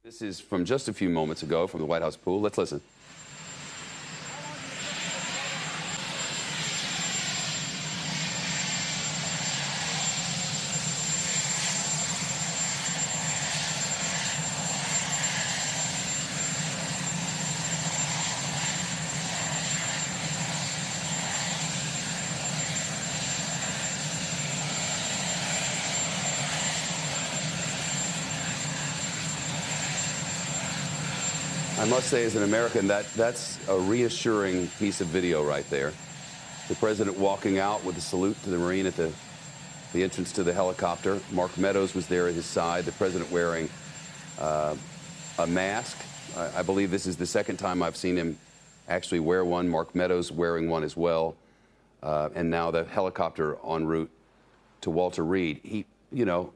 This is from just a few moments ago from the White House pool. Let's listen. I must say, as an American, that's a reassuring piece of video right there. The president walking out with a salute to the Marine at the entrance to the helicopter. Mark Meadows was there at his side, the president wearing a mask. I believe this is the second time I've seen him actually wear one. Mark Meadows wearing one as well. And now the helicopter en route to Walter Reed.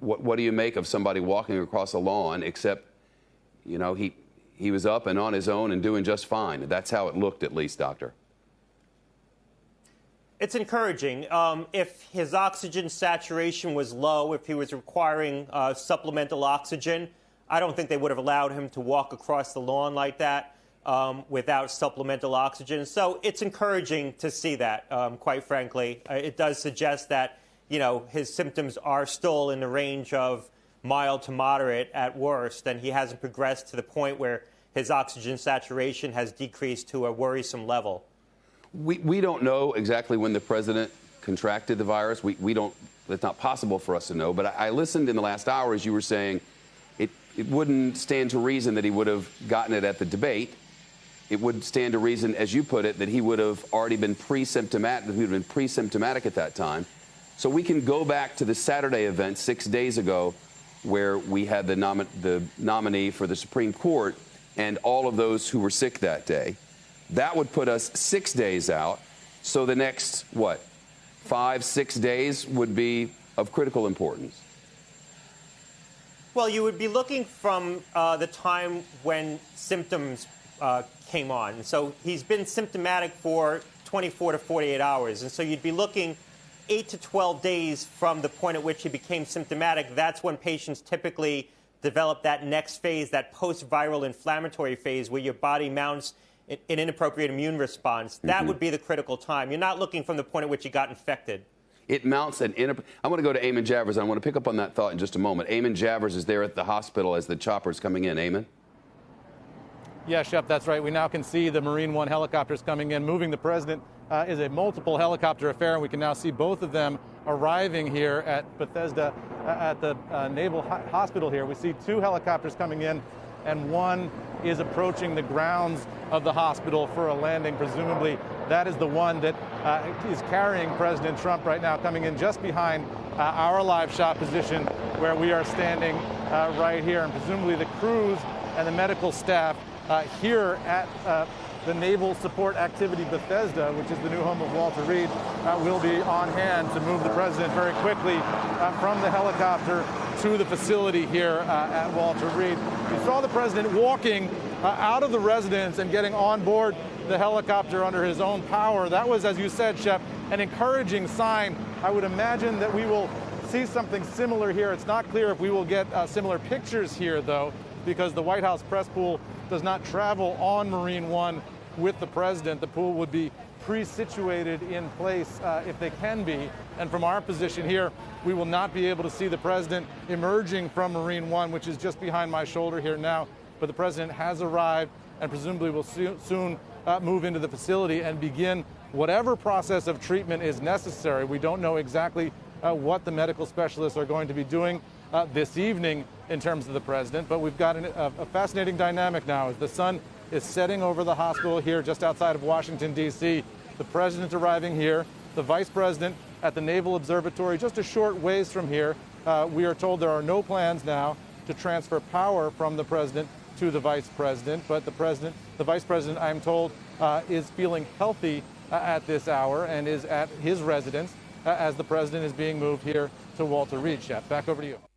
What do you make of somebody walking across a lawn, except, he was up and on his own and doing just fine. That's how it looked, at least, Doctor. It's encouraging. If his oxygen saturation was low, if he was requiring supplemental oxygen, I don't think they would have allowed him to walk across the lawn like that without supplemental oxygen. So it's encouraging to see that, quite frankly. It does suggest that, his symptoms are still in the range of mild to moderate at worst, and he hasn't progressed to the point where his oxygen saturation has decreased to a worrisome level. We don't know exactly when the president contracted the virus. We don't. It's not possible for us to know. But I listened in the last hour as you were saying it wouldn't stand to reason that he would have gotten it at the debate. It would stand to reason, as you put it, that he would have already been pre-symptomatic. He would have been pre-symptomatic at that time. So we can go back to the Saturday event 6 days ago, where we had the nominee for the Supreme Court and all of those who were sick that day. That would put us 6 days out. So the next, 5, 6 days would be of critical importance. Well, you would be looking from the time when symptoms came on. So he's been symptomatic for 24 to 48 hours. And so you'd be looking 8 to 12 days from the point at which he became symptomatic. That's when patients typically develop that next phase, that post-viral inflammatory phase, where your body mounts an inappropriate immune response. That would be the critical time. You're not looking from the point at which you got infected. It mounts an I want to go to Eamon Javers. I want to pick up on that thought in just a moment. Eamon Javers is there at the hospital as the chopper's coming in. Eamon? Yeah, Shep, that's right. We now can see the Marine One helicopters coming in. Moving the president is a multiple helicopter affair, and we can now see both of them arriving here at Bethesda, at the Naval Hospital here. We see 2 helicopters coming in, and one is approaching the grounds of the hospital for a landing. Presumably, that is the one that is carrying President Trump right now, coming in just behind our live shot position where we are standing right here. And presumably the crews and the medical staff here at the Naval Support Activity Bethesda, which is the new home of Walter Reed, will be on hand to move the president very quickly from the helicopter to the facility here at Walter Reed. We saw the president walking out of the residence and getting on board the helicopter under his own power. That was, as you said, Shep, an encouraging sign. I would imagine that we will see something similar here. It's not clear if we will get similar pictures here, though, because the White House press pool does not travel on Marine One with the president. The pool would be pre-situated in place if they can be. And from our position here, we will not be able to see the president emerging from Marine One, which is just behind my shoulder here now. But the president has arrived and presumably will soon move into the facility and begin whatever process of treatment is necessary. We don't know exactly what the medical specialists are going to be doing this evening in terms of the president, but we've got a fascinating dynamic now as the sun is setting over the hospital here just outside of Washington, D.C. The president arriving here, the vice president at the Naval Observatory just a short ways from here. We are told there are no plans now to transfer power from the president to the vice president, but the vice president, I'm told, is feeling healthy at this hour and is at his residence as the president is being moved here to Walter Reed. Shep, back over to you.